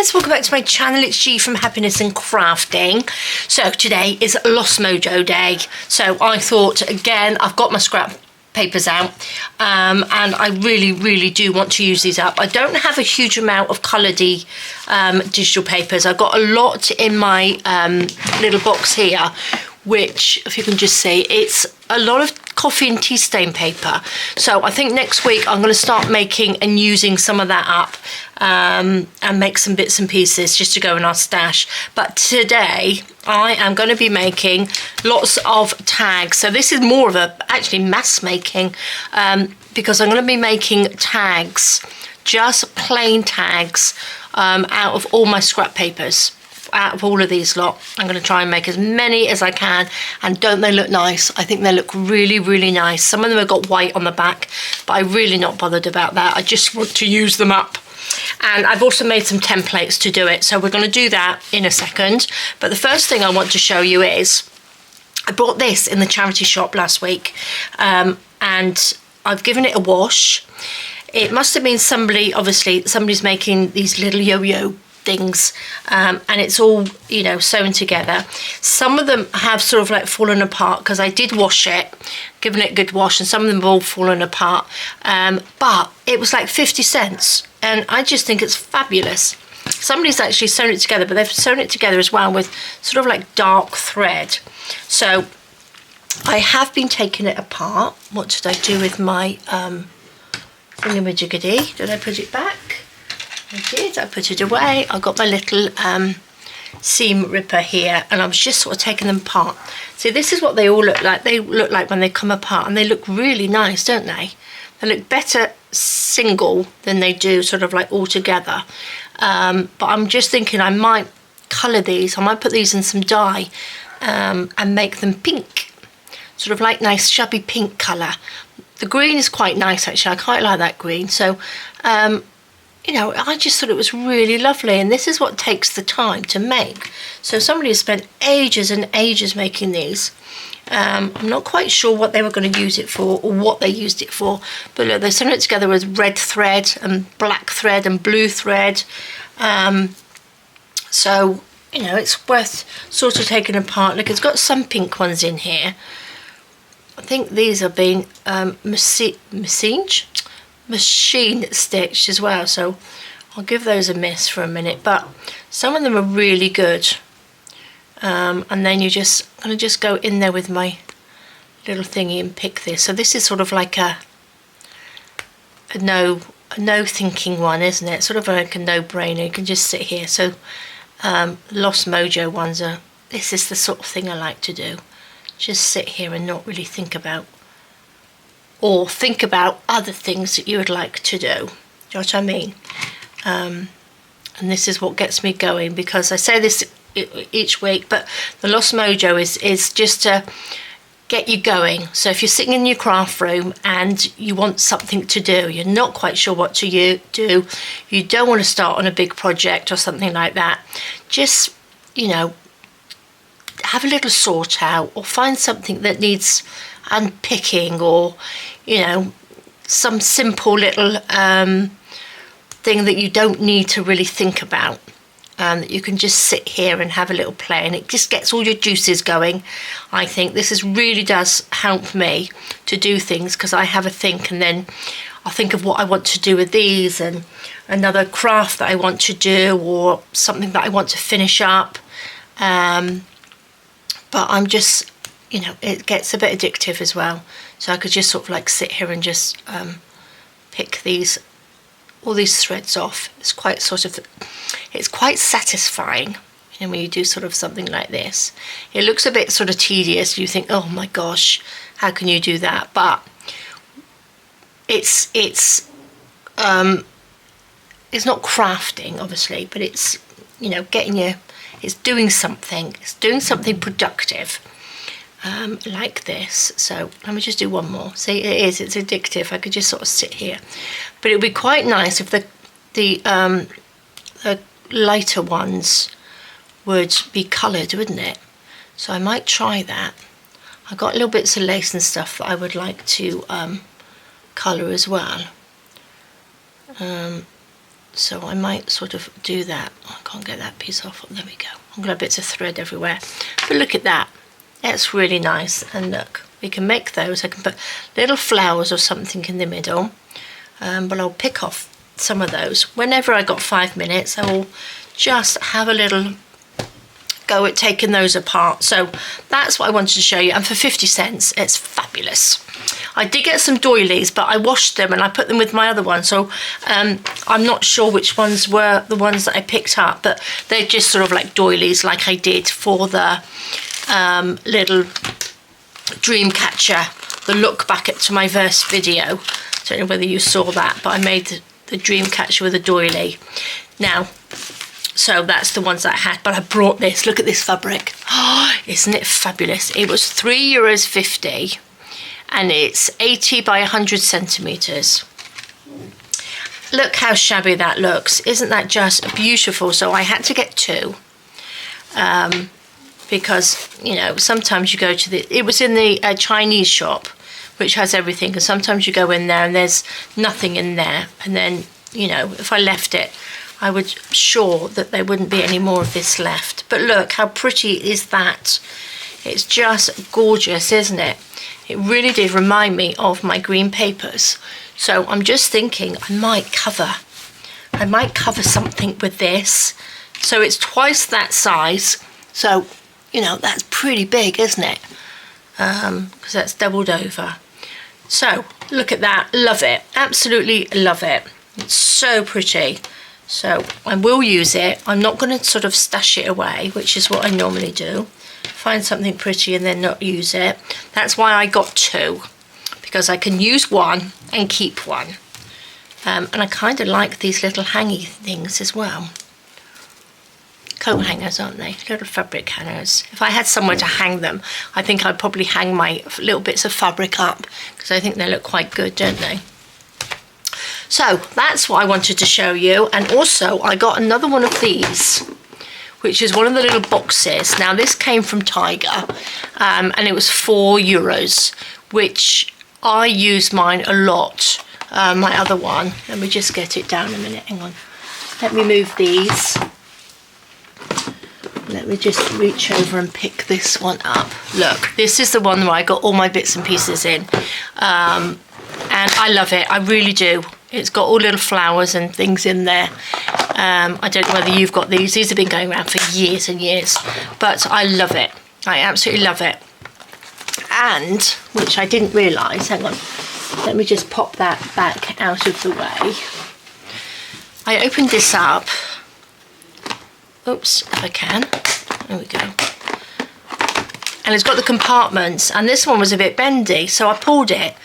guys, welcome back to my channel. It's G from Happiness and Crafting. So today is Lost Mojo Day. So I thought, again, I've got my scrap papers out and I really do want to use these up. I don't have a huge amount of colouredy digital papers. I've got a lot in my little box here, which, if you can just see, it's a lot of coffee and tea stain paper. So I think next week I'm going to start making and using some of that up and make some bits and pieces just to go in our stash. But today I am going to be making lots of tags. So this is more of a actually mass making because I'm going to be making tags, just plain tags out of all my scrap papers. Out of all of these lot, I'm going to try and make as many as I can. And don't they look nice? I think they look really nice. Some of them have got white on the back, but I'm really not bothered about that. I just want to use them up. And I've also made some templates to do it, so we're going to do that in a second. But the first thing I want to show you is I bought this in the charity shop last week, and I've given it a wash. It must have been somebody, obviously somebody's making these little yo-yo things, and it's all, you know, sewn together. Some of them have sort of like fallen apart because I did wash it, given it a good wash, and some of them have all fallen apart, but it was like 50 cents and I just think it's fabulous. Somebody's actually sewn it together, but they've sewn it together as well with sort of like dark thread. So I have been taking it apart. What did I do with my thingamajiggy? Did I put it back? I did. I put it away. I got my little seam ripper here, and I was just sort of taking them apart. See, this is what they all look like. They look like when they come apart, and they look really nice, don't they? They look better single than they do sort of like all together. But I'm just thinking I might colour these. I might put these in some dye and make them pink, sort of like nice shabby pink colour. The green is quite nice actually. I quite like that green. So you know, I just thought it was really lovely, and this is what takes the time to make. So somebody has spent ages and ages making these. I'm not quite sure what they were going to use it for or what they used it for, but look, they sewn it together with red thread and black thread and blue thread. So, you know, it's worth sort of taking apart. Look, it's got some pink ones in here. I think these are being machine stitched as well, so I'll give those a miss for a minute, but some of them are really good. And then I'm gonna just go in there with my little thingy and pick this. So this is sort of like a no thinking one, isn't it? Sort of like a no-brainer. You can just sit here. So Lost Mojo ones are, this is the sort of thing I like to do. Just sit here and not really think about, or think about other things that you would like to do. Do you know what I mean? And this is what gets me going, because I say this each week, but the Lost Mojo is just to get you going. So if you're sitting in your craft room and you want something to do, you're not quite sure what to do, you don't want to start on a big project or something like that, just, you know, have a little sort out, or find something that needs unpicking, or, you know, some simple little thing that you don't need to really think about, that you can just sit here and have a little play, and it just gets all your juices going. I think this really does help me to do things, because I have a think, and then I'll think of what I want to do with these, and another craft that I want to do, or something that I want to finish up. But I'm just, you know, it gets a bit addictive as well. So I could just sort of like sit here and just pick all these threads off. It's quite satisfying, you know, when you do sort of something like this. It looks a bit sort of tedious. You think, oh my gosh, how can you do that? But it's not crafting, obviously, but it's, you know, it's doing something. It's doing something productive. Like this. So let me just do one more. See, it's addictive. I could just sort of sit here, but it would be quite nice if the lighter ones would be coloured, wouldn't it? So I might try that. I've got little bits of lace and stuff that I would like to colour as well. So I might sort of do that. I can't get that piece off. There we go. I'm going to have bits of thread everywhere. But look at that. That's really nice. And look, we can make those. I can put little flowers or something in the middle. But I'll pick off some of those. Whenever I got 5 minutes, I will just have a little go at taking those apart. So that's what I wanted to show you, and for 50 cents it's fabulous. I did get some doilies, but I washed them and I put them with my other one, so I'm not sure which ones were the ones that I picked up, but they're just sort of like doilies, like I did for the little dream catcher, the look back to my verse video. I don't know whether you saw that, but I made the dream catcher with a doily. Now, so that's the ones that I had, but I brought this. Look at this fabric. Oh, isn't it fabulous? It was €3.50 and it's 80 by 100 centimeters. Look how shabby that looks. Isn't that just beautiful? So I had to get two because, you know, sometimes you go to the, it was in the Chinese shop, which has everything, and sometimes you go in there and there's nothing in there, and then, you know, if I left it, I was sure that there wouldn't be any more of this left. But look, how pretty is that? It's just gorgeous, isn't it? It really did remind me of my green papers. So I'm just thinking I might cover something with this. So it's twice that size. So, you know, that's pretty big, isn't it? Because that's doubled over. So look at that, love it, absolutely love it. It's so pretty. So I will use it. I'm not going to sort of stash it away, which is what I normally do. Find something pretty and then not use it. That's why I got two, because I can use one and keep one. And I kind of like these little hangy things as well. Coat hangers, aren't they? Little fabric hangers. If I had somewhere to hang them, I think I'd probably hang my little bits of fabric up, because I think they look quite good, don't they? So that's what I wanted to show you. And also I got another one of these, which is one of the little boxes. Now this came from Tiger, and it was €4, which I use mine a lot. My other one, let me just get it down a minute, hang on. Let me move these. Let me just reach over and pick this one up. Look, this is the one where I got all my bits and pieces in. And I love it, I really do. It's got all little flowers and things in there. I don't know whether you've got these. These have been going around for years and years. But I love it. I absolutely love it. And, which I didn't realise, hang on. Let me just pop that back out of the way. I opened this up. Oops, if I can. There we go. And it's got the compartments. And this one was a bit bendy, so I pulled it.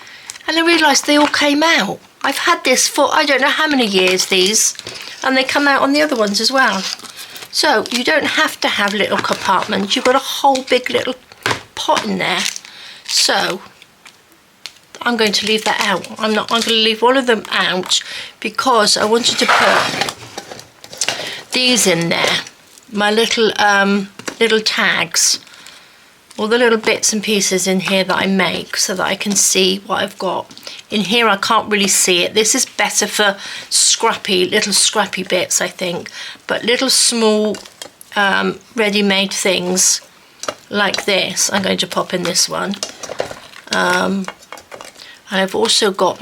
And I realised they all came out. I've had this for I don't know how many years, these, and they come out on the other ones as well. So you don't have to have little compartments. You've got a whole big little pot in there. So I'm going to leave that out. I'm going to leave one of them out because I wanted to put these in there. My little little tags. All the little bits and pieces in here that I make so that I can see what I've got. In here I can't really see it. This is better for little scrappy bits, I think. But little small ready-made things like this, I'm going to pop in this one. And I've also got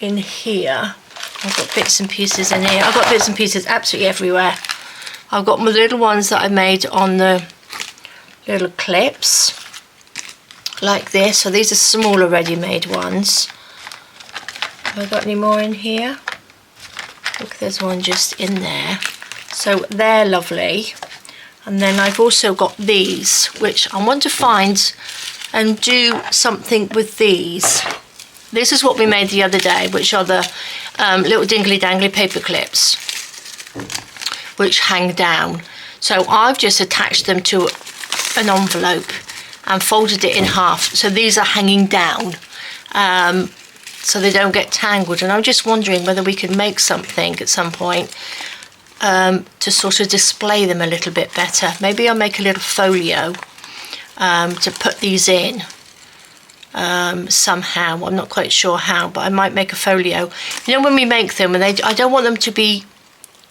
in here, I've got bits and pieces in here. I've got bits and pieces absolutely everywhere. I've got my little ones that I made on the little clips like this. So these are smaller ready-made ones. Have I got any more in here? Look, there's one just in there. So they're lovely. And then I've also got these, which I want to find and do something with these. This is what we made the other day, which are the little dingly-dangly paper clips, which hang down. So I've just attached them to an envelope and folded it in half. So these are hanging down, so they don't get tangled. And I'm just wondering whether we could make something at some point to sort of display them a little bit better. Maybe I'll make a little folio to put these in. somehow. I'm not quite sure how, but I might make a folio. You know, when we make them, and I don't want them to be,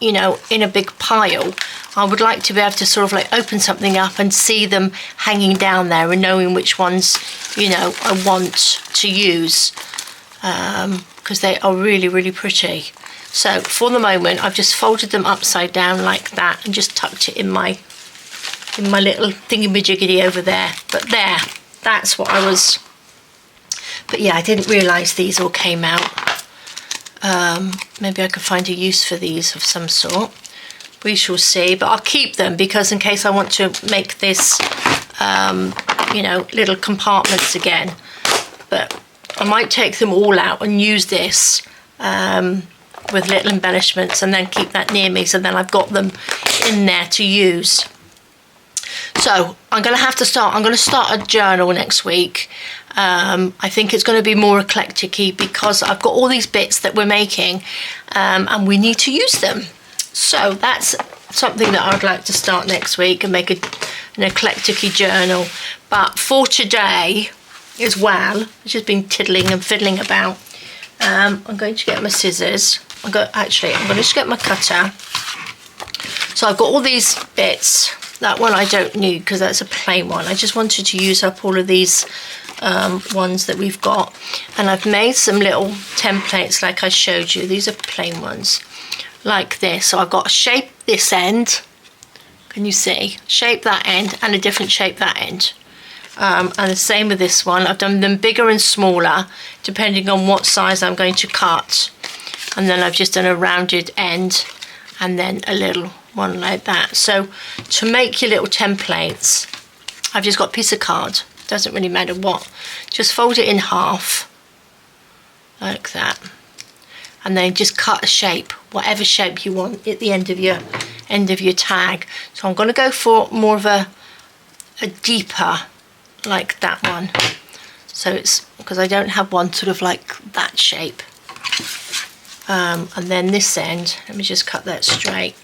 you know, in a big pile. I would like to be able to sort of like open something up and see them hanging down there and knowing which ones, you know, I want to use, because they are really, really pretty. So for the moment, I've just folded them upside down like that and just tucked it in my little thingy-majiggity over there. But there, that's what I was. But yeah, I didn't realise these all came out. Maybe I could find a use for these of some sort. We shall see, but I'll keep them because in case I want to make this, you know, little compartments again. But I might take them all out and use this with little embellishments and then keep that near me, so then I've got them in there to use. So I'm going to start a journal next week. I think it's going to be more eclectic-y because I've got all these bits that we're making and we need to use them. So that's something that I would like to start next week and make an eclectic-y journal. But for today as well, I've just been tiddling and fiddling about. I'm going to get my scissors. I'm going to just get my cutter. So I've got all these bits. That one I don't need because that's a plain one. I just wanted to use up all of these ones that we've got. And I've made some little templates like I showed you. These are plain ones like this. So I've got to shape this end. Can you see? Shape that end and a different shape that end. And the same with this one. I've done them bigger and smaller depending on what size I'm going to cut. And then I've just done a rounded end and then a little one like that. So to make your little templates, I've just got a piece of card. Doesn't really matter what. Just fold it in half like that. And then just cut a shape, whatever shape you want at the end of your tag. So I'm going to go for more of a deeper, like that one. So it's because I don't have one sort of like that shape. And then this end, let me just cut that straight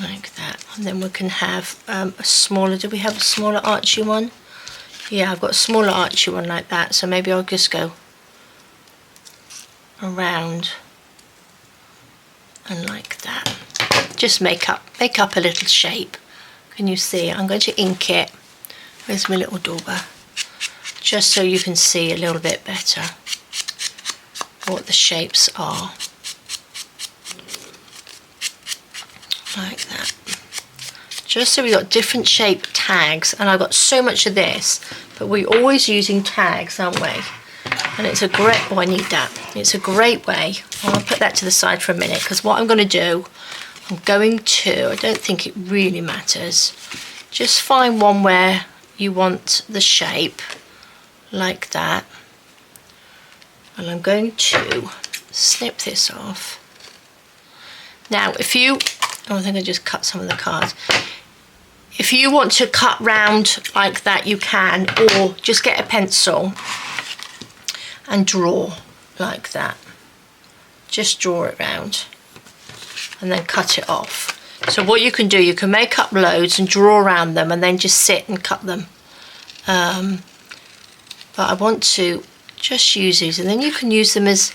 like that. And then we can have a smaller. Do we have a smaller archy one? Yeah, I've got a smaller archy one like that. So maybe I'll just go around and like that. Just make up a little shape. Can you see? I'm going to ink it. Where's my little dauber? Just so you can see a little bit better what the shapes are. Like that. Just so we got different shape tags, and I've got so much of this, but we're always using tags, aren't we? And it's a great, oh, I need that. It's a great way. I'll put that to the side for a minute, because what I'm going to do, I don't think it really matters. Just find one where you want the shape, like that. And I'm going to snip this off. Now, if you, oh, I think I just cut some of the cards. If you want to cut round like that, you can, or just get a pencil and draw like that. Just draw it round and then cut it off. So what you can do, you can make up loads and draw around them and then just sit and cut them. But I want to just use these, and then you can use them as,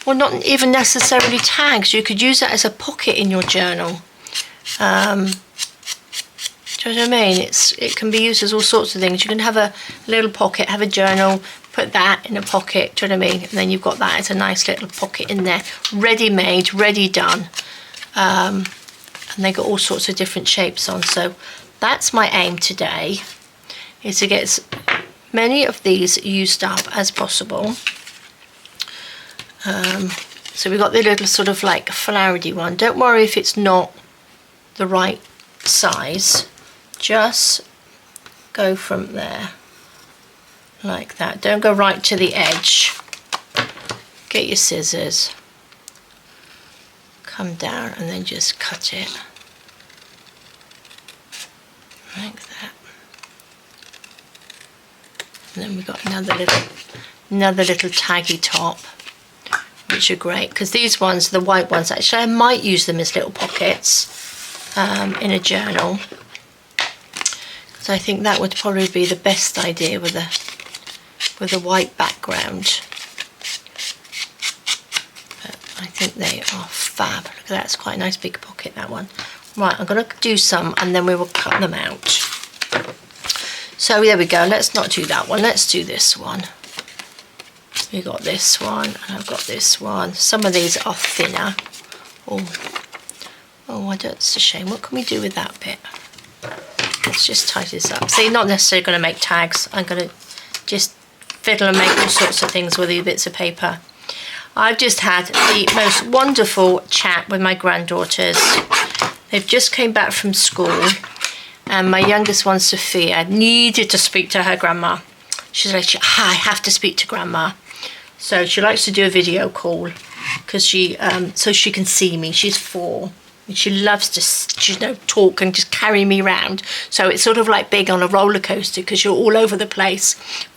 well, not even necessarily tags. You could use that as a pocket in your journal. Do you know what I mean? It can be used as all sorts of things. You can have a little pocket, have a journal, put that in a pocket, do you know what I mean? And then you've got that as a nice little pocket in there, ready made, ready done. And they got all sorts of different shapes on. So that's my aim today, is to get as many of these used up as possible. So we've got the little sort of like flowery one. Don't worry if it's not the right size. Just go from there like that. Don't go right to the edge. Get your scissors, come down and then just cut it like that. And then we've got another little taggy top, which are great, because these ones, the white ones, actually I might use them as little pockets in a journal. So I think that would probably be the best idea with a white background. But I think they are fab. Look at that, it's quite a nice big pocket, that one. Right, I'm going to do some and then we will cut them out. So there we go, let's not do that one, let's do this one. We got this one and I've got this one. Some of these are thinner. Oh, I don't, it's a shame. What can we do with that bit? Let's just tidy this up. So you're not necessarily going to make tags. I'm going to just fiddle and make all sorts of things with these bits of paper. I've just had the most wonderful chat with my granddaughters. They've just came back from school and my youngest one, Sophia, needed to speak to her grandma. She's like, I have to speak to grandma. So she likes to do a video call because so she can see me. She's 4. And she loves to talk and just carry me around. So it's sort of like being on a roller coaster because you're all over the place.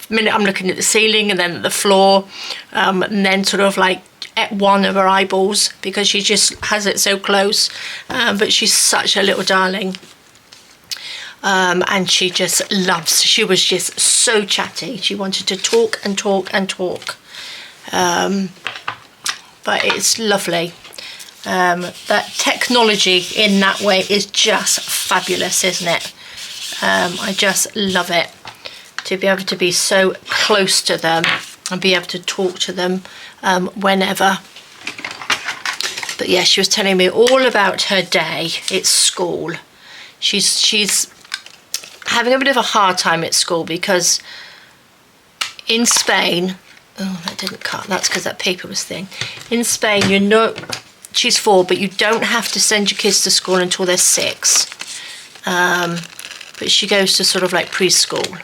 A minute I'm looking at the ceiling and then at the floor, and then sort of like at one of her eyeballs because she just has it so close. But she's such a little darling. And she just loves, she was just so chatty. She wanted to talk and talk and talk. But it's lovely. That technology in that way is just fabulous, isn't it? I just love it to be able to be so close to them and be able to talk to them whenever. But yeah, she was telling me all about her day at school. She's having a bit of a hard time at school because in Spain, oh, that didn't cut, that's because that paper was thin. In Spain, she's 4, but you don't have to send your kids to school until they're 6. But she goes to sort of like preschool.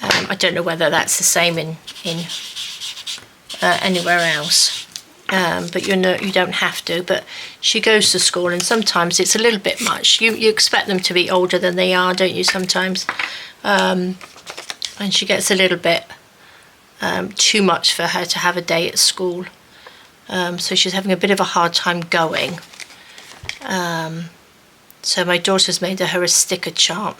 I don't know whether that's the same in anywhere else. But you don't have to. But she goes to school, and sometimes it's a little bit much. You expect them to be older than they are, don't you? Sometimes, and she gets a little bit too much for her to have a day at school. So she's having a bit of a hard time going. So my daughter's made her a sticker chart,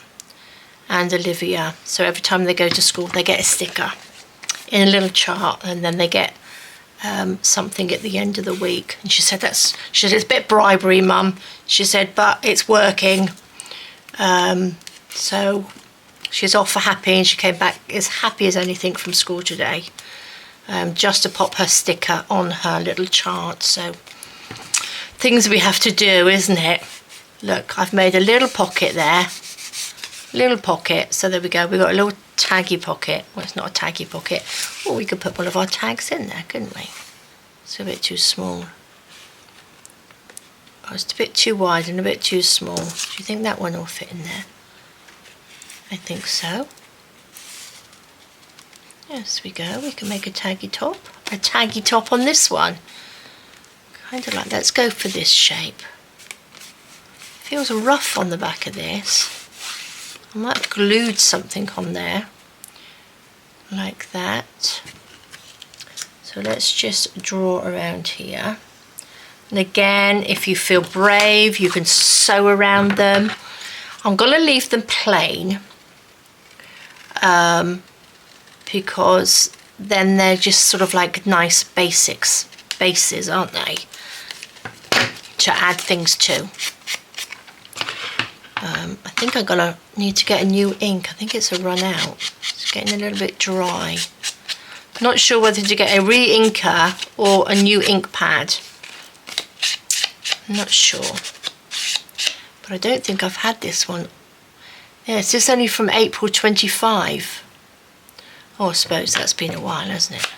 and Olivia. So every time they go to school, they get a sticker in a little chart, and then they get something at the end of the week. And she said it's a bit bribery, Mum. She said, but it's working. So she's off for happy, and she came back as happy as anything from school today. Just to pop her sticker on her little chart. So things we have to do, isn't it? Look, I've made a little pocket there. Little pocket. So there we go. We've got a little taggy pocket. Well, it's not a taggy pocket. Oh, we could put one of our tags in there, couldn't we? It's a bit too small. Oh, it's a bit too wide and a bit too small. Do you think that one will fit in there? I think so. Yes, we go. We can make a taggy top. A taggy top on this one. Kind of like, let's go for this shape. Feels rough on the back of this. I might have glued something on there. Like that. So let's just draw around here. And again, if you feel brave, you can sew around them. I'm going to leave them plain. Because then they're just sort of like nice bases, aren't they? To add things to. I think I'm gonna need to get a new ink. I think it's a run out. It's getting a little bit dry. Not sure whether to get a re-inker or a new ink pad. I'm not sure. But I don't think I've had this one. Yes, this is only from April 25. Oh, I suppose that's been a while, hasn't it?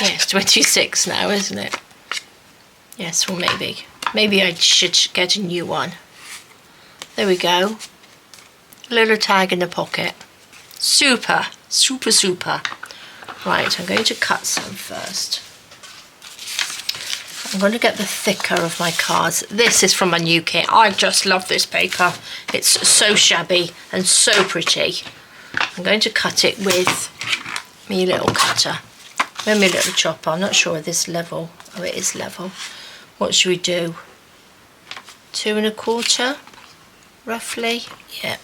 Yeah, it's 26 now, isn't it? Yes, well, maybe. Maybe I should get a new one. There we go. A little tag in the pocket. Super, super, super. Right, I'm going to cut some first. I'm going to get the thicker of my cards. This is from my new kit. I just love this paper. It's so shabby and so pretty. I'm going to cut it with my little cutter. With my little chopper. I'm not sure if this level. Oh, it is level. What should we do? 2 1/4, roughly. Yeah.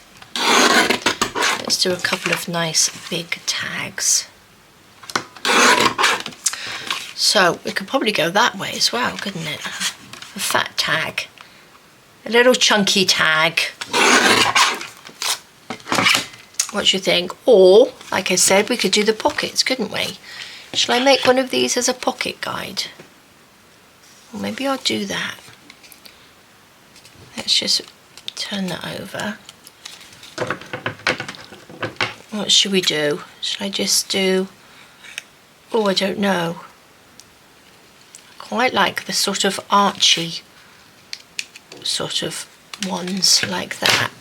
Let's do a couple of nice big tags. So we could probably go that way as well, couldn't it? A fat tag, a little chunky tag. What do you think? Or, like I said, we could do the pockets, couldn't we? Shall I make one of these as a pocket guide? Well, maybe I'll do that. Let's just turn that over. What should we do? Should I just do... Oh, I don't know. I quite like the sort of archy sort of ones like that.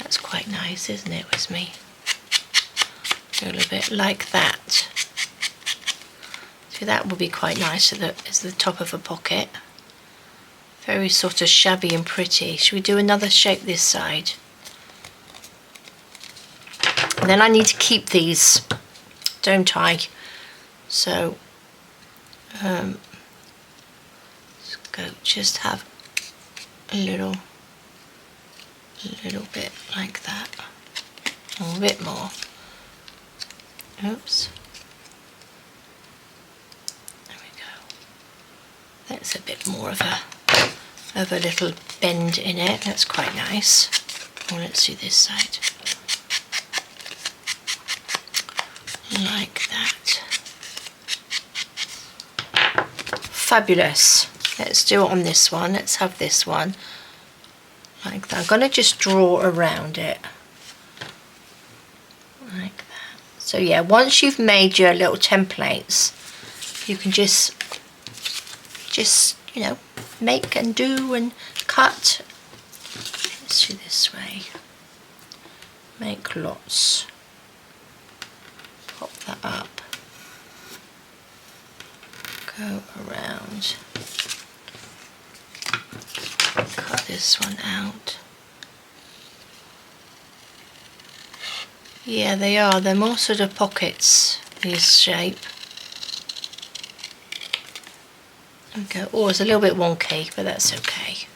That's quite nice, isn't it, with me? A little bit like that. So that would be quite nice as the top of a pocket. Very sort of shabby and pretty. Should we do another shape this side? And then I need to keep these, don't I? So, let's go just have a little bit like that. Or a bit more. Oops. There we go. That's a bit more of a little bend in it. That's quite nice. Well, let's do this side. Like that. Fabulous. Let's do it on this one. Let's have this one. Like that. I'm going to just draw around it. Like that. So yeah, once you've made your little templates, you can just you know, make and do and cut. Let's do this way. Make lots. Pop that up. Go around. Cut this one out. Yeah, they are. They're more sort of pockets, this shape. Okay. Oh, it's a little bit wonky, but that's okay.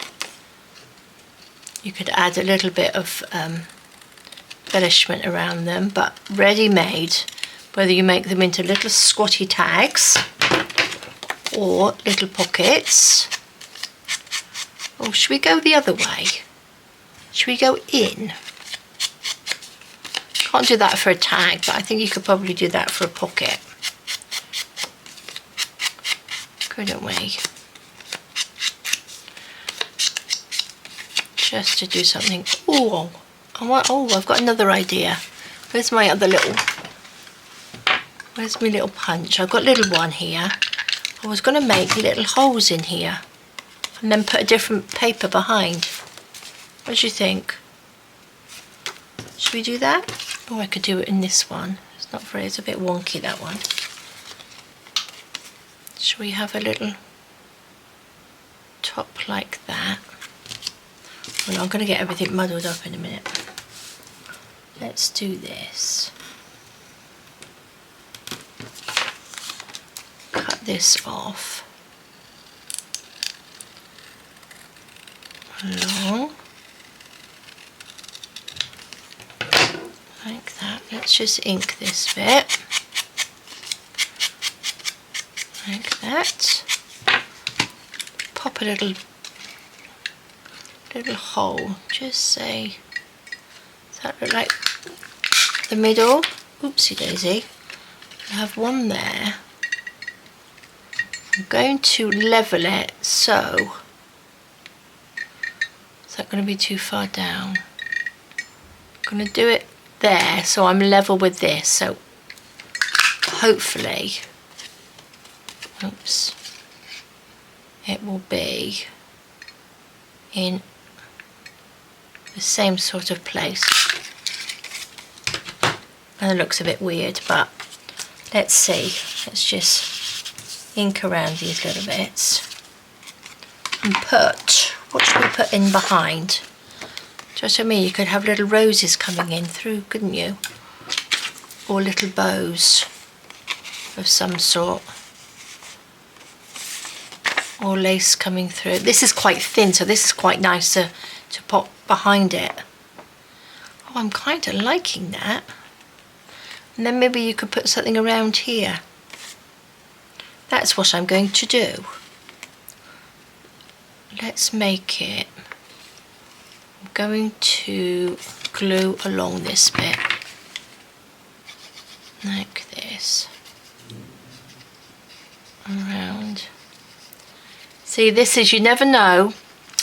You could add a little bit of embellishment around them, but ready-made, whether you make them into little squatty tags or little pockets. Or should we go the other way? Should we go in? Can't do that for a tag, but I think you could probably do that for a pocket. Couldn't we? Just to do something. Oh, I've got another idea. Where's my other little? Where's my little punch? I've got a little one here. I was going to make little holes in here and then put a different paper behind. What do you think? Should we do that? Or I could do it in this one. It's not very, it's a bit wonky, that one. Should we have a little top like that? Well, I'm going to get everything muddled up in a minute. Let's do this. Cut this off. Along. Like that. Let's just ink this bit. Like that. Pop a little hole. Just say, does that look like the middle? Oopsie daisy. I have one there. I'm going to level it, so is that going to be too far down? I'm going to do it there so I'm level with this, so hopefully, oops, it will be in the same sort of place. And it looks a bit weird, but let's see. Let's just ink around these little bits and put, what should we put in behind? Just what I mean, you could have little roses coming in through, couldn't you? Or little bows of some sort. Or lace coming through. This is quite thin, so this is quite nice to pop behind it. Oh, I'm kind of liking that. And then maybe you could put something around here. That's what I'm going to do. Let's make it. I'm going to glue along this bit. Like this. Around. See, this is, you never know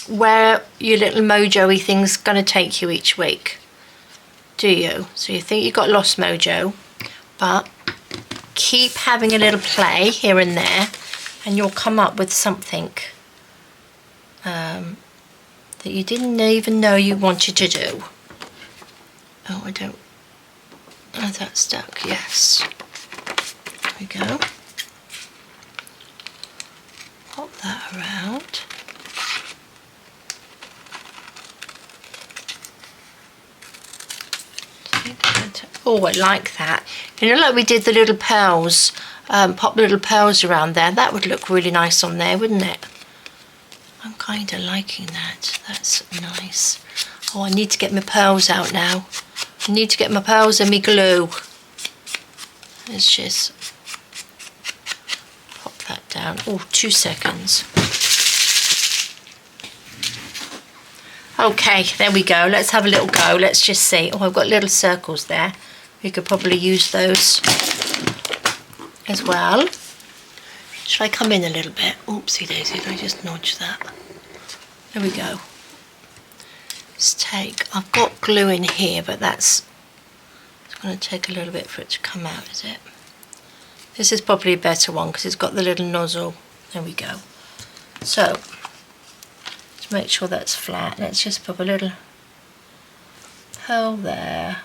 where your little mojo-y thing's going to take you each week, do you? So you think you've got lost mojo, but keep having a little play here and there and you'll come up with something that you didn't even know you wanted to do. Oh, I don't... Oh, that's stuck, yes. There we go. Pop that around. Oh, I like that. You know, like we did the little pearls, pop little pearls around there. That would look really nice on there, wouldn't it? I'm kind of liking that. That's nice. Oh, I need to get my pearls out now. I need to get my pearls and my glue. Let's just pop that down. Oh, 2 seconds. Okay, there we go. Let's have a little go. Let's just see. Oh, I've got little circles there. We could probably use those as well. Should I come in a little bit? Oopsie daisy, did I just nudge that? There we go. Let's take, I've got glue in here, but it's going to take a little bit for it to come out, is it? This is probably a better one because it's got the little nozzle. There we go. So, to make sure that's flat, let's just put a little pearl there.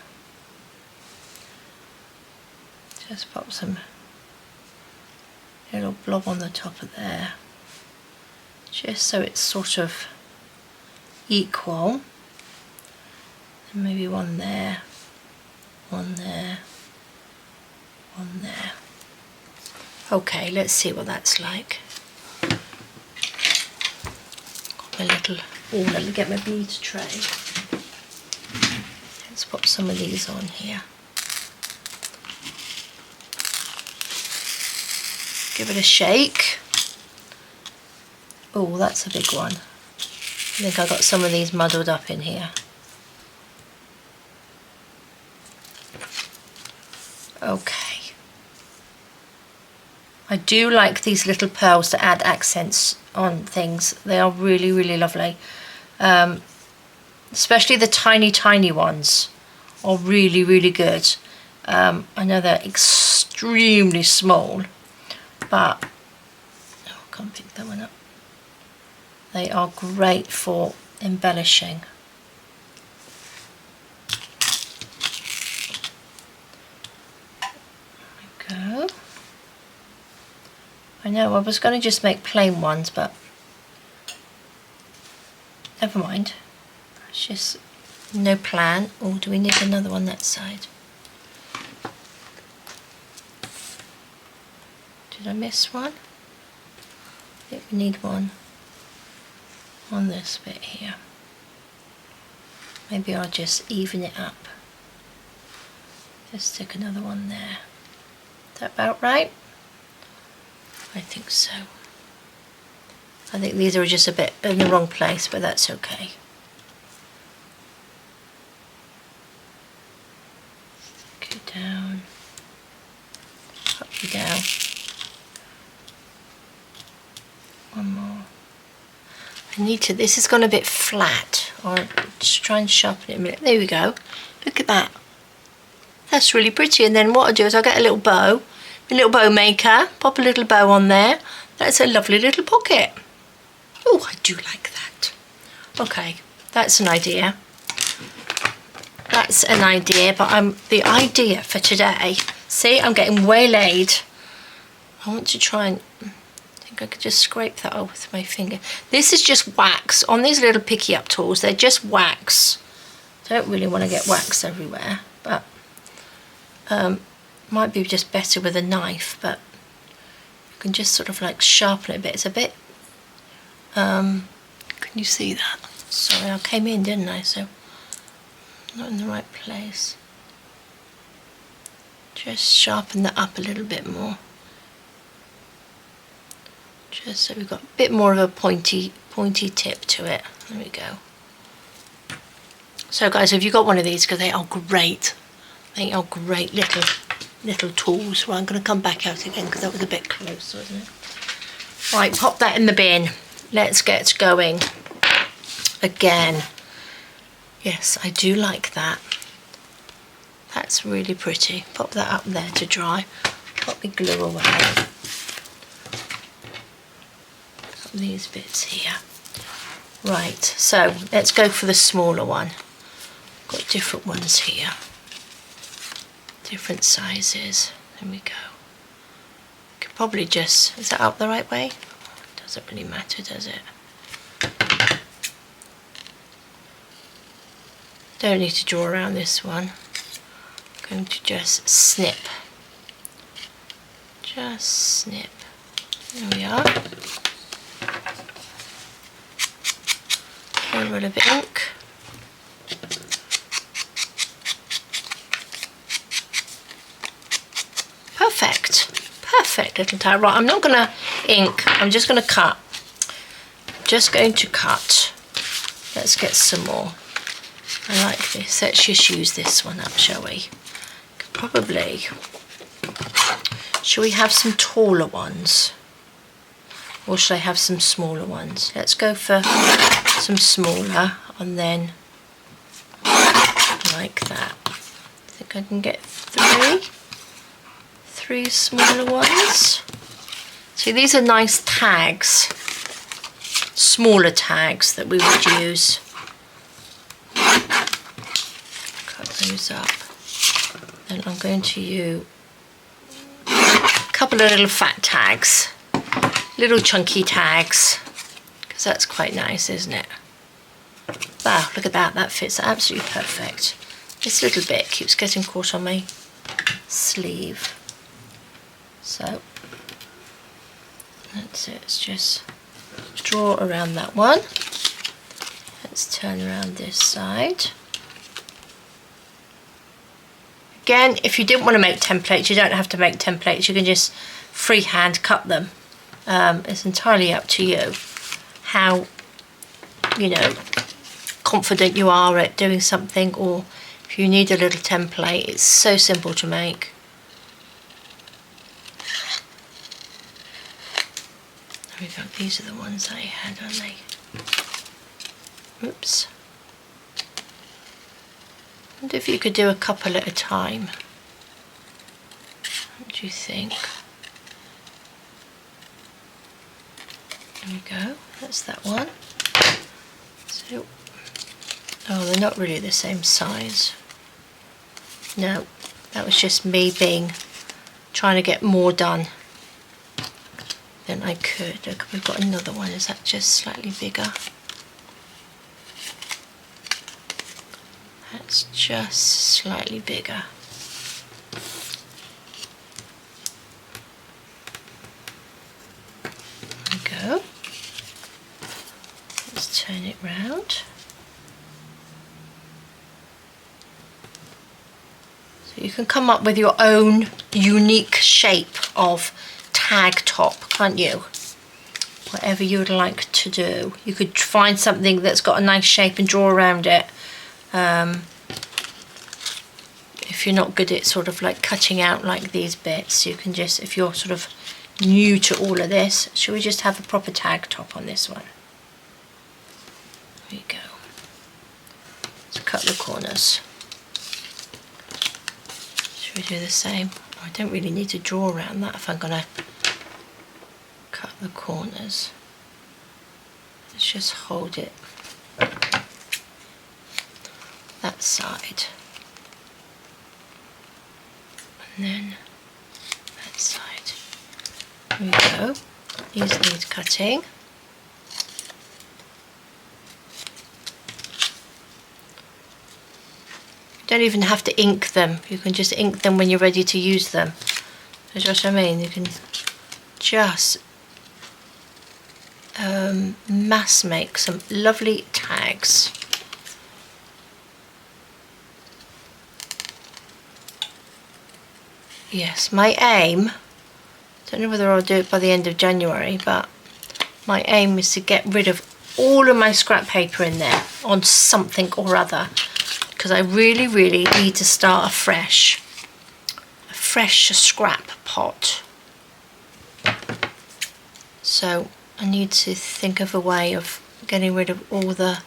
Just pop some little blob on the top of there, just so it's sort of equal. And maybe one there, one there, one there. Okay, let's see what that's like. Got my little, oh, let me get my beads tray. Let's put some of these on here. Give it a shake. Oh, that's a big one. I think I got some of these muddled up in here. Okay. I do like these little pearls to add accents on things. They are really, really lovely. Especially the tiny, tiny ones are really, really good. I know they're extremely small, but oh, I can't pick that one up. They are great for embellishing. There we go. I know I was going to just make plain ones, but never mind. It's just no plan. Or do we need another one that side? Did I miss one? I think we need one on this bit here. Maybe I'll just even it up. Just stick another one there. Is that about right? I think so. I think these are just a bit in the wrong place, but that's okay. Go down, up you down. One more. I need to, this has gone a bit flat. I'll just try and sharpen it a minute. There we go. Look at that. That's really pretty. And then what I'll do is I'll get a little bow, a little bow maker, pop a little bow on there. That's a lovely little pocket. Oh, I do like that. Okay, that's an idea. That's an idea, but the idea for today, see, I'm getting waylaid. I want to try and, I think I could just scrape that off with my finger. This is just wax. On these little picky up tools, they're just wax. Don't really want to get wax everywhere, but might be just better with a knife, but you can just sort of like sharpen it a bit. It's a bit, can you see that? Sorry, I came in, didn't I? So I'm not in the right place. Just sharpen that up a little bit more. Just so we've got a bit more of a pointy tip to it. There we go. So guys, if you've got one of these, because they are great. They are great little tools. Well, I'm going to come back out again because that was a bit close, wasn't it? Right, pop that in the bin. Let's get going. Again. Yes, I do like that. That's really pretty. Pop that up there to dry. Pop my glue away. Put these bits here. Right, so let's go for the smaller one. Got different ones here. Different sizes. There we go. Could probably just, is that up the right way? Doesn't really matter, does it? Don't need to draw around this one. I'm going to just snip. Just snip. There we are. A little bit of ink. Perfect little tile. Right, I'm not going to ink, I'm just going to cut. Just going to cut. Let's get some more. I like this. Let's just use this one up, shall we? Probably. Shall we have some taller ones? Or should I have some smaller ones? Let's go for some smaller and then like that. I think I can get three smaller ones. See, these are nice tags, smaller tags that we would use. Cut those up. Then I'm going to use a couple of little fat tags, little chunky tags, because that's quite nice, isn't it? Wow, look at that, that fits absolutely perfect. This little bit keeps getting caught on my sleeve. So that's it, let's just draw around that one. Let's turn around this side. Again, if you didn't want to make templates, you don't have to make templates, you can just freehand cut them. It's entirely up to you how, you know, confident you are at doing something, or if you need a little template, it's so simple to make. There we go, these are the ones I had, aren't they? Oops. I wonder if you could do a couple at a time. What do you think? There we go, that's that one. So, oh, they're not really the same size. No, that was just me trying to get more done than I could. Look, we've got another one. Is that just slightly bigger? That's just slightly bigger. There we go. Let's turn it round. So you can come up with your own unique shape of tag top, can't you? Whatever you would like to do. You could find something that's got a nice shape and draw around it. If you're not good at sort of like cutting out like these bits, you can just, if you're sort of new to all of this, should we just have a proper tag top on this one? There you go. Let's cut the corners. Should we do the same? Oh, I don't really need to draw around that if I'm going to cut the corners. Let's just hold it that side. And then that side. There we go. These need cutting. You don't even have to ink them. You can just ink them when you're ready to use them. That's what I mean. You can just mass make some lovely tags. yes, my aim, don't know whether I'll do it by the end of January, but my aim is to get rid of all of my scrap paper in there on something or other, because I really need to start a fresh scrap pot. So I need to think of a way of getting rid of all the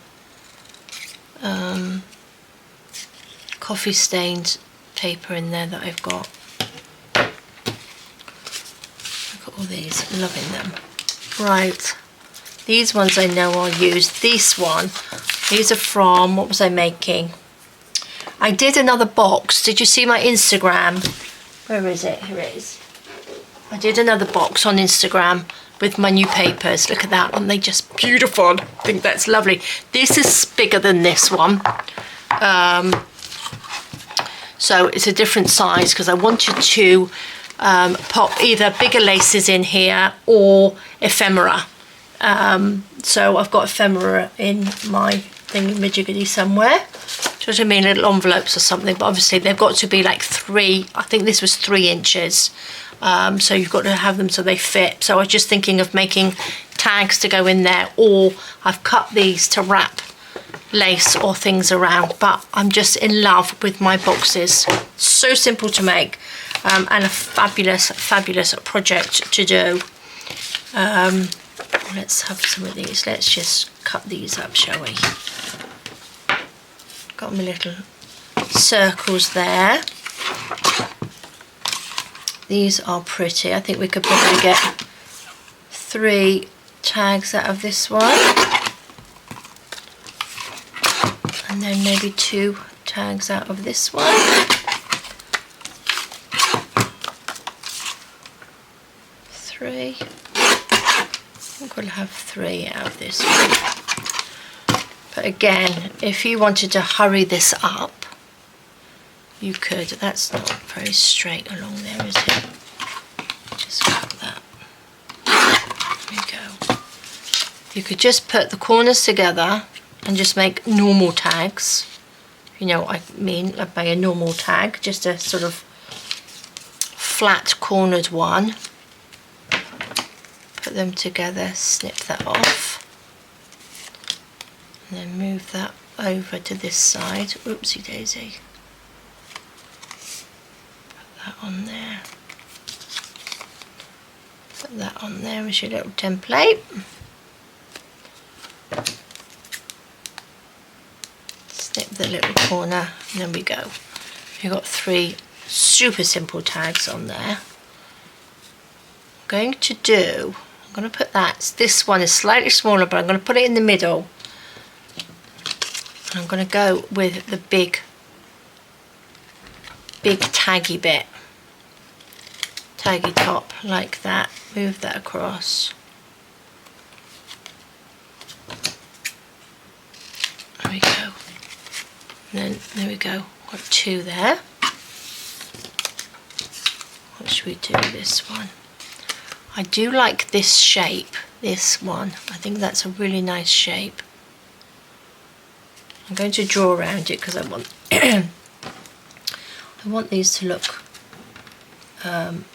coffee stained paper in there that I've got. Look at all these, loving them. Right, these ones I know I'll use. These are from, what was I making? I did another box. Did you see my Instagram? Where is it? Here it is. I did another box on Instagram with my new papers. Look at that. Aren't they just beautiful? I think that's lovely. This is bigger than this one. So it's a different size because I wanted to pop either bigger laces in here or ephemera. So I've got ephemera in my thingy-majiggy somewhere. Do you know what I mean? Little envelopes or something, but obviously they've got to be like 3, I think this was 3 inches. So you've got to have them so they fit. So I was just thinking of making tags to go in there, or I've cut these to wrap lace or things around, but I'm just in love with my boxes. So simple to make, and a fabulous project to do. Let's have some of these. Let's just cut these up, shall we? Got my little circles there. These are pretty. I think we could probably get 3 tags out of this one, and then maybe 2 tags out of this one. Three. I think we'll have 3 out of this one. But again, if you wanted to hurry this up, you could. That's not very straight along there, is it? Just cut that. There we go. You could just put the corners together and just make normal tags. You know what I mean, like by a normal tag, just a sort of flat cornered one. Put them together, snip that off, and then move that over to this side. Oopsie daisy. Put that on there. Put that on there as your little template. Snip the little corner, and there we go. You've got 3 super simple tags on there. I'm going to put that, this one is slightly smaller, but I'm going to put it in the middle. And I'm going to go with the big taggy bit. Taggy top, like that. Move that across. There we go. And then, there we go. Got 2 there. What should we do with this one? I do like this shape, this one. I think that's a really nice shape. I'm going to draw around it because I want I want these to look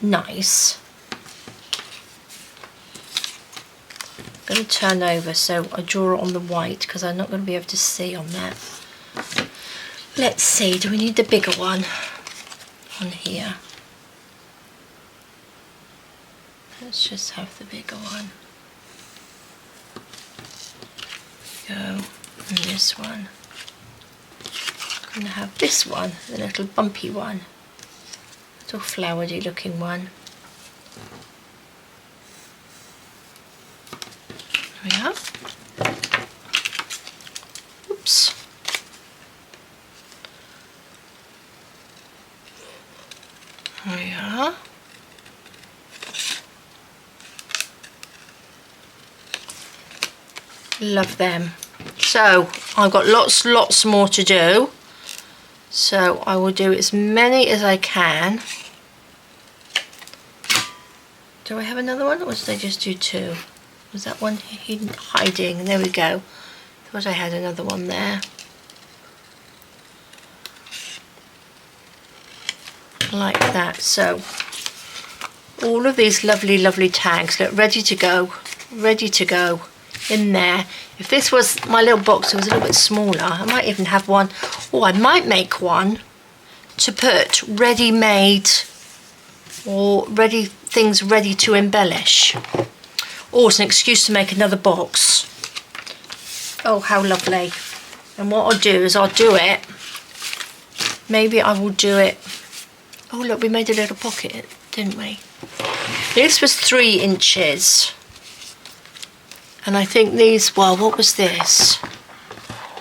nice. I'm going to turn over so I draw on the white because I'm not going to be able to see on that. Let's see, do we need the bigger one on here? Let's just have the bigger one. There we go. And this one. I'm going to have this one, the little bumpy one. Little flowery looking one. There we are. Oops. There we are. Love them. So I've got lots more to do, so I will do as many as I can. Do I have another one, or did I just do 2? Was that one hidden, hiding? There we go. Thought I had another one there. like that. So all of these lovely tags look ready to go in there. If this was my little box, it was a little bit smaller, I might even have one, or I might make one to put ready-made or things ready to embellish. Or it's an excuse to make another box. Oh, how lovely. And what I'll do is I'll do it. Maybe I will do it. Oh, look, we made a little pocket, didn't we? This was 3 inches. And I think these, well, what was this?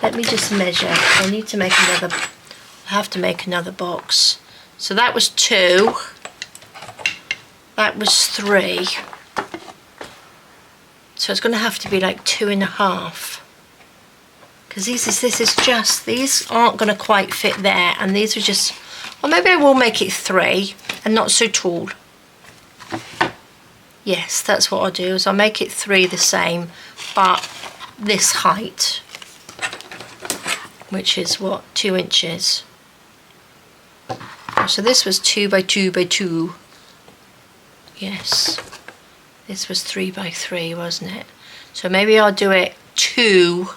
Let me just measure. I need to make another, I have to make another box. So that was 2. That was 3. So it's going to have to be like 2.5. Because these aren't going to quite fit there. And these are just, or maybe I will make it 3 and not so tall. Yes, that's what I'll do, is I'll make it 3 the same, but this height, which is what, 2 inches. So this was 2 by 2 by 2. Yes, this was 3 by 3, wasn't it? So maybe I'll do it 2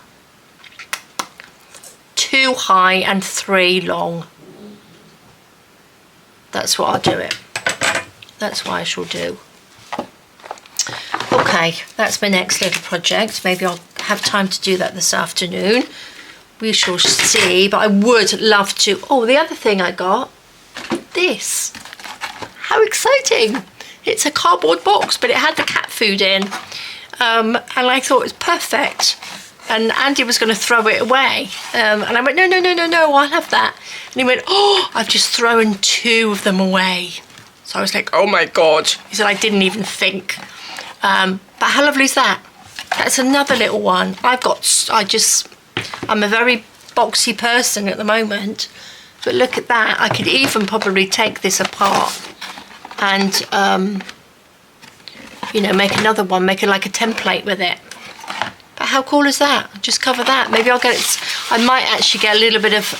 high and 3 long. That's what I'll do it. That's what I shall do. Okay, that's my next little project. Maybe I'll have time to do that this afternoon. We shall see, but I would love to. Oh, the other thing I got, this. How exciting. It's a cardboard box, but it had the cat food in. And I thought it was perfect. And Andy was going to throw it away. And I went, no, I'll have that. And he went, oh, I've just thrown 2 of them away. So I was like, oh my God. He said, I didn't even think. But how lovely is that? That's another little one. I'm a very boxy person at the moment. But look at that. I could even probably take this apart and, you know, make another one, make it like a template with it. But how cool is that? Just cover that. Maybe I'll get it. I might actually get a little bit of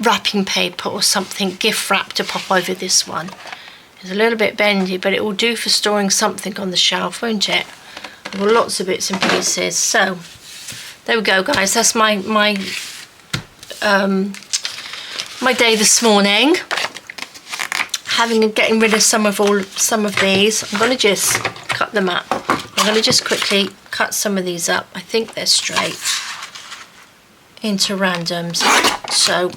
wrapping paper or something, gift wrap, to pop over this one. It's a little bit bendy, but it will do for storing something on the shelf, won't it? I've got lots of bits and pieces. So there we go, guys. That's my day this morning. Getting rid of some of these. I'm going to just cut them up. I'm going to just quickly cut some of these up. I think they're straight into randoms. So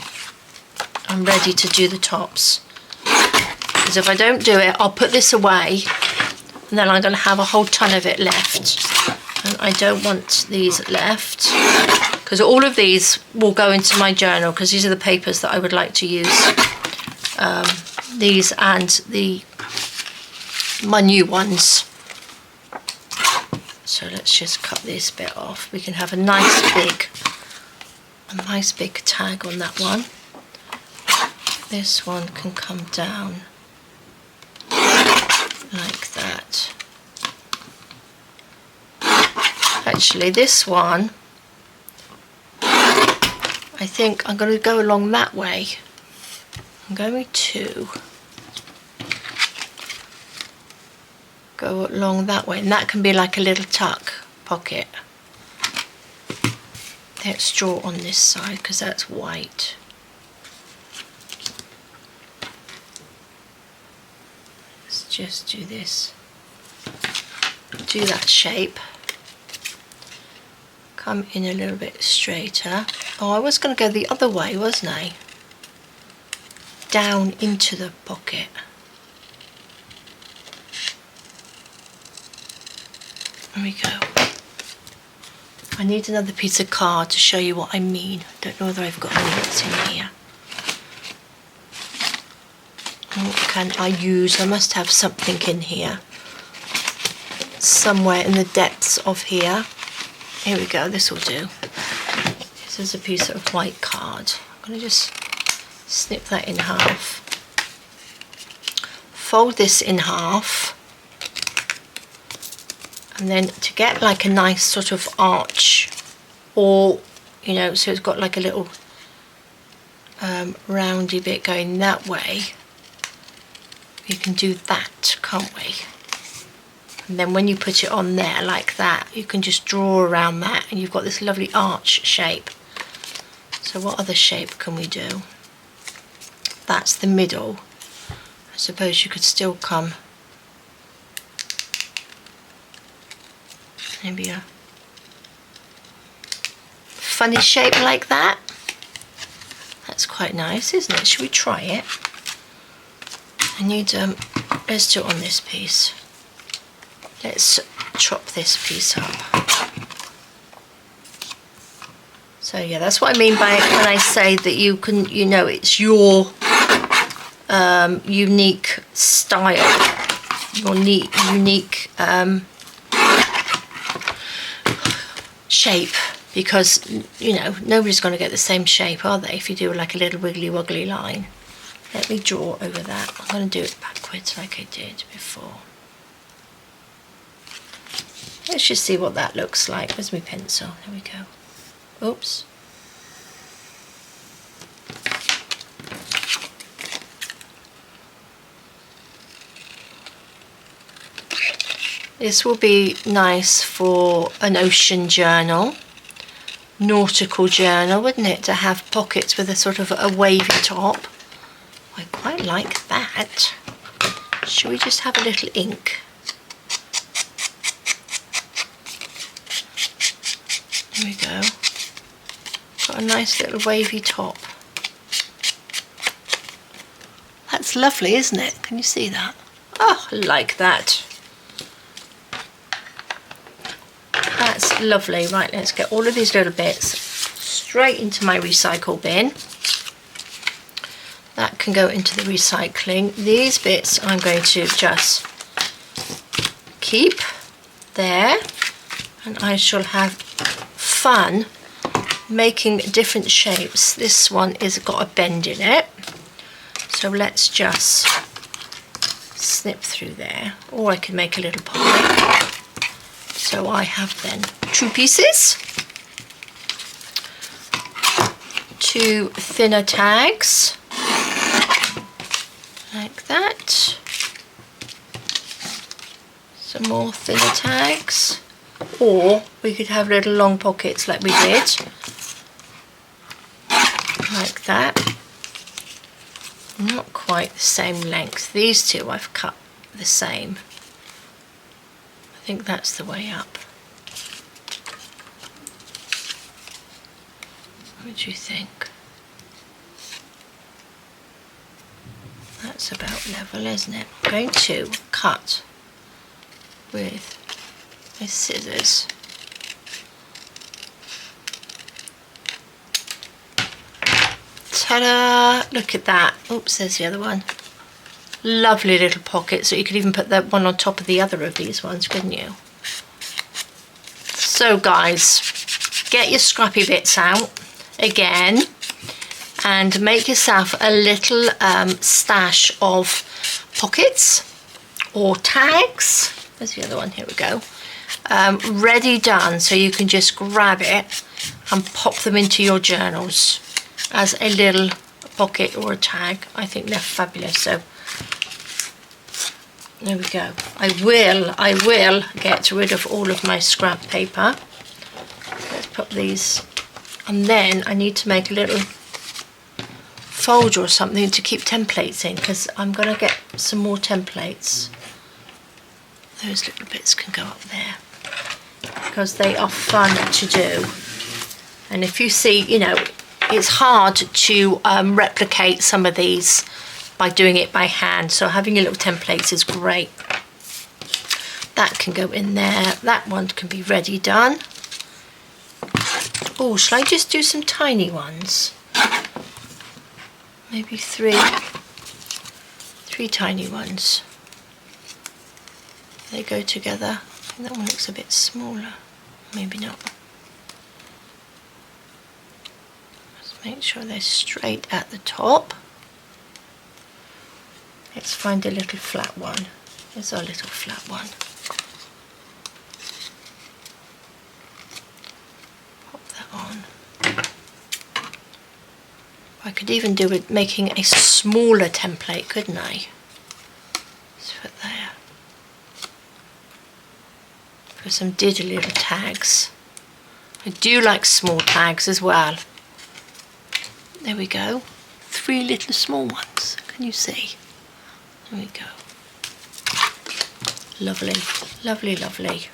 I'm ready to do the tops. Because if I don't do it, I'll put this away and then I'm going to have a whole ton of it left. And I don't want these left, because all of these will go into my journal, because these are the papers that I would like to use. These and my new ones. So let's just cut this bit off. We can have a nice big tag on that one. This one can come down like that. Actually, this one, I think I'm going to go along that way. I'm going to go along that way, and that can be like a little tuck pocket. Let's draw on this side because that's white. Let's just do this. Do that shape. Come in a little bit straighter. Oh, I was going to go the other way, wasn't I? Down into the pocket. There we go. I need another piece of card to show you what I mean. Don't know whether I've got any that's in here. What can I use? I must have something in here. Somewhere in the depths of here. Here we go, this will do. This is a piece of white card. I'm going to just snip that in half. Fold this in half. And then to get like a nice sort of arch, or, you know, so it's got like a little roundy bit going that way, we can do that, can't we? And then when you put it on there like that, you can just draw around that and you've got this lovely arch shape. So what other shape can we do? That's the middle. I suppose you could still come maybe a funny shape like that. That's quite nice, isn't it? Should we try it? I need, let's do it on this piece. Let's chop this piece up. So yeah, that's what I mean by when I say that you can, you know, it's your unique style, your unique shape, because, you know, nobody's going to get the same shape, are they, if you do like a little wiggly woggly line. Let me draw over that. I'm going to do it backwards like I did before. Let's just see what that looks like. Where's my pencil? There we go. Oops. This will be nice for an ocean journal, nautical journal, wouldn't it, to have pockets with a sort of a wavy top. I quite like that. Should we just have a little ink? There we go. Got a nice little wavy top. That's lovely, isn't it? Can you see that? Oh, I like that. That's lovely. Right, let's get all of these little bits straight into my recycle bin. That can go into the recycling. These bits I'm going to just keep there, and I shall have fun making different shapes. This one is got a bend in it, so let's just snip through there, or I can make a little pocket. So I have then 2 pieces, 2 thinner tags like that, some more thinner tags, or we could have little long pockets like we did, like that. Not quite the same length. These two I've cut the same. I think that's the way up. What do you think? That's about level, isn't it? I'm going to cut with my scissors. Ta-da! Look at that. Oops, there's the other one. Lovely little pocket, so you could even put that one on top of the other of these ones, couldn't you? So guys, get your scrappy bits out again and make yourself a little stash of pockets or tags. There's the other one, here we go. Ready done, so you can just grab it and pop them into your journals as a little pocket or a tag. I think they're fabulous. So there we go. I will get rid of all of my scrap paper. Let's put these, and then I need to make a little folder or something to keep templates in, because I'm going to get some more templates. Those little bits can go up there because they are fun to do. And if you see, you know, it's hard to replicate some of these by doing it by hand, so having your little templates is great. That can go in there. That one can be ready done. Oh, shall I just do some tiny ones? Maybe three tiny ones. They go together. I think that one looks a bit smaller. Maybe not. Let's make sure they're straight at the top. Let's find a little flat one. There's our little flat one. Pop that on. could even do with making a smaller template, couldn't I? Let's put there. For some diddly little tags. I do like small tags as well. There we go. 3 little small ones. Can you see? There we go. Lovely, lovely, lovely.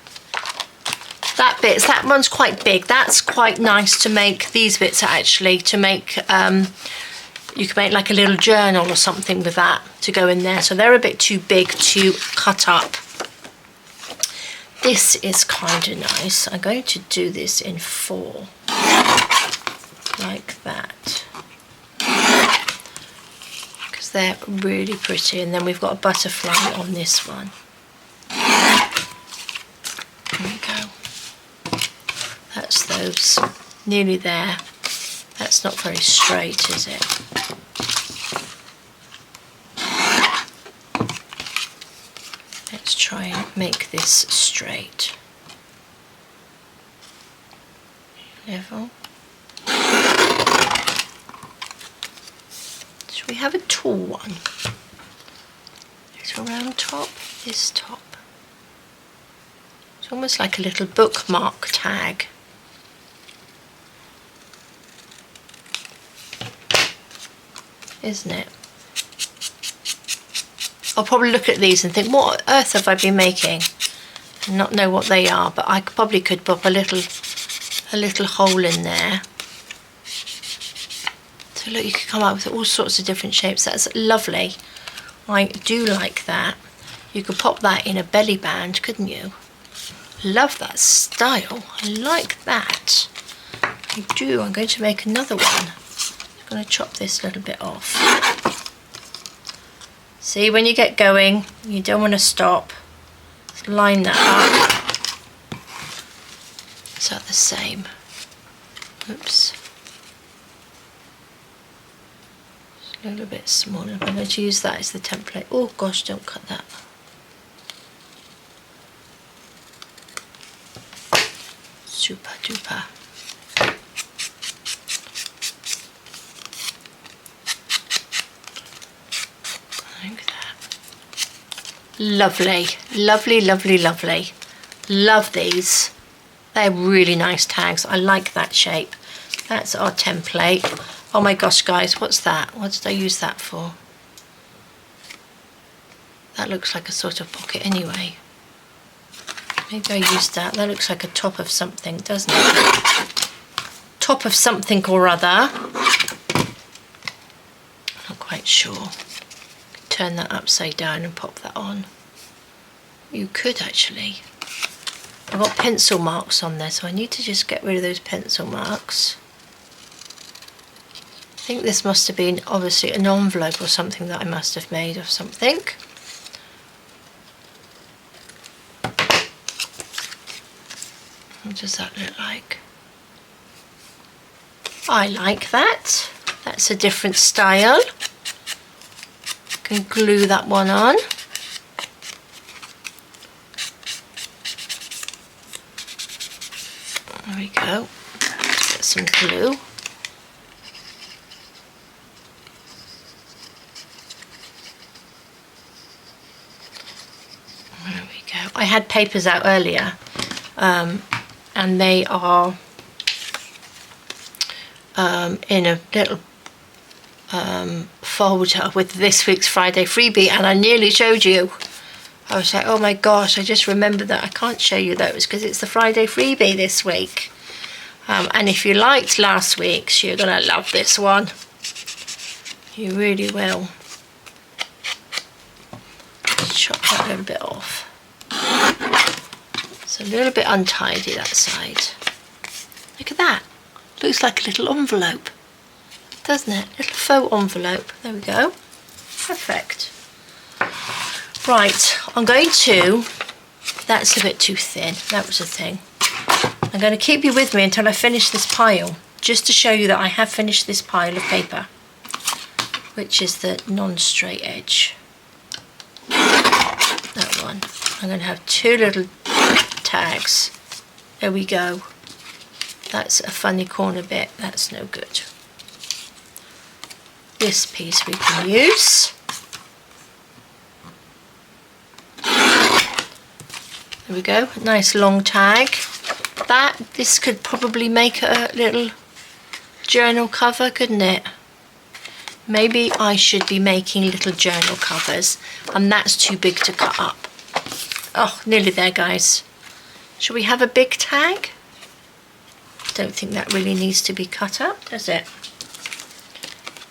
That one's quite big. That's quite nice to make. These bits are actually to make, you can make like a little journal or something with that to go in there. So they're a bit too big to cut up. This is kind of nice. I'm going to do this in 4, like that. Because they're really pretty. And then we've got a butterfly on this one. There we go. That's those. Nearly there. That's not very straight, is it? Let's try and make this straight. Level. Should we have a tall one? Little round top, this top. It's almost like a little bookmark tag. Isn't it? I'll probably look at these and think, what on earth have I been making? And not know what they are, but I probably could pop a little hole in there. So look, you could come up with all sorts of different shapes. That's lovely. I do like that. You could pop that in a belly band, couldn't you? Love that style. I like that. I do. I'm going to make another one. I'm going to chop this little bit off. See, when you get going, you don't want to stop. Just line that up. Is that the same? Oops. It's a little bit smaller. I'm going to use that as the template. Oh gosh, don't cut that. Super duper. Like that. Lovely, lovely, lovely, lovely. Love these. They're really nice tags. I like that shape. That's our template. Oh my gosh, guys, what's that? What did I use that for? That looks like a sort of pocket anyway. Maybe I used that. That looks like a top of something, doesn't it? Top of something or other. Not quite sure. Turn that upside down and pop that on. You could actually. I've got pencil marks on there, so I need to just get rid of those pencil marks. I think this must have been obviously an envelope or something that I must have made of something. What does that look like? I like that. That's a different style. Can glue that one on. There we go. Get some glue. There we go. I had papers out earlier. And they are in a little folder with this week's Friday freebie, and I nearly showed you. I was like, oh my gosh, I just remembered that I can't show you those because it's the Friday freebie this week. And if you liked last week's, you're going to love this one. You really will. Chop that a little bit off. It's a little bit untidy, that side. Look at that. Looks like a little envelope, doesn't it? Little faux envelope. There we go. Perfect. Right, I'm going to... That's a bit too thin. That was the thing. I'm going to keep you with me until I finish this pile, just to show you that I have finished this pile of paper, which is the non-straight edge. That one. I'm going to have 2 little tags. There we go. That's a funny corner bit. That's no good. This piece we can use. There we go, nice long tag. This could probably make a little journal cover, couldn't it? Maybe I should be making little journal covers, and that's too big to cut up. Oh, nearly there, guys. Should we have a big tag? Don't think that really needs to be cut up, does it?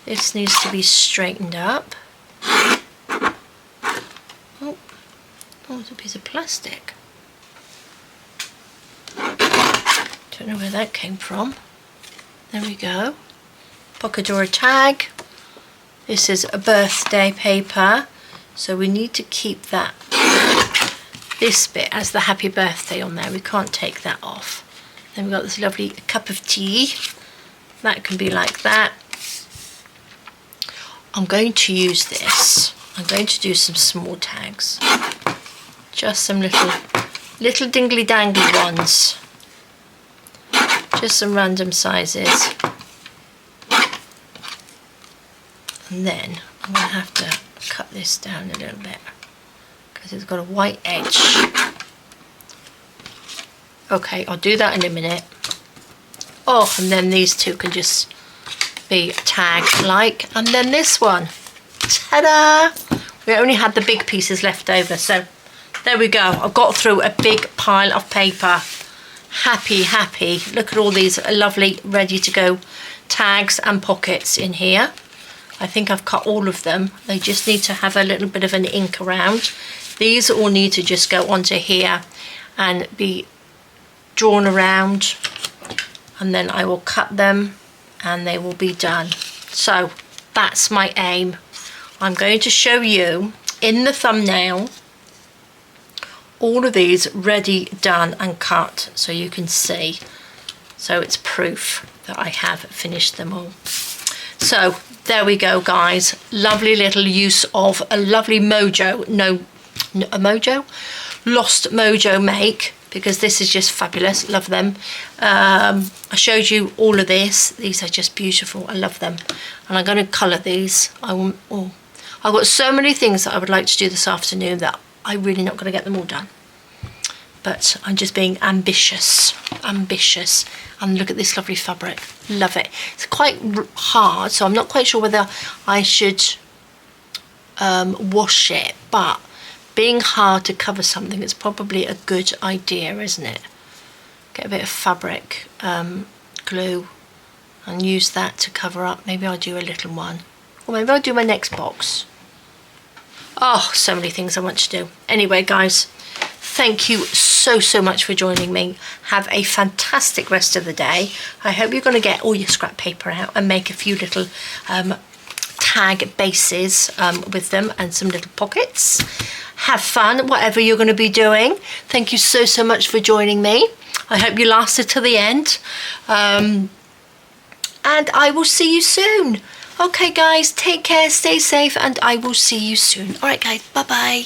This needs to be straightened up. Oh, it's a piece of plastic. Don't know where that came from. There we go. Pockadora tag. This is a birthday paper, so we need to keep that, this bit as the happy birthday on there. We can't take that off. Then we've got this lovely cup of tea. That can be like that. I'm going to use this. I'm going to do some small tags. Just some little dingly dangly ones. Just some random sizes. And then I'm going to have to cut this down a little bit because it's got a white edge. Okay, I'll do that in a minute. Oh, and then these two can just be tagged like, and then this one. Ta-da! We only had the big pieces left over, so there we go. I've got through a big pile of paper. Happy, happy. Look at all these lovely, ready to go tags and pockets in here. I think I've cut all of them. They just need to have a little bit of an ink around. These all need to just go onto here and be drawn around, and then I will cut them and they will be done. So that's my aim. I'm going to show you in the thumbnail all of these ready, done and cut so you can see. So it's proof that I have finished them all. So there we go, guys. Lovely little use of a lovely Mojo, Lost Mojo make, because this is just fabulous. Love them. I showed you all of this. These are just beautiful. I love them. And I'm going to colour these. I've got so many things that I would like to do this afternoon that I'm really not going to get them all done. But I'm just being ambitious. And look at this lovely fabric. Love it. It's quite hard, so I'm not quite sure whether I should wash it, but being hard to cover something is probably a good idea, isn't it? Get a bit of fabric glue and use that to cover up. Maybe I'll do a little one, or maybe I'll do my next box. Oh, so many things I want to do. Anyway, guys, thank you so much for joining me. Have a fantastic rest of the day. I hope you're going to get all your scrap paper out and make a few little tag bases with them and some little pockets. Have fun, whatever you're going to be doing. Thank you so much for joining me. I hope you lasted to the end. And I will see you soon. Okay, guys, take care, stay safe, and I will see you soon. All right, guys, bye-bye.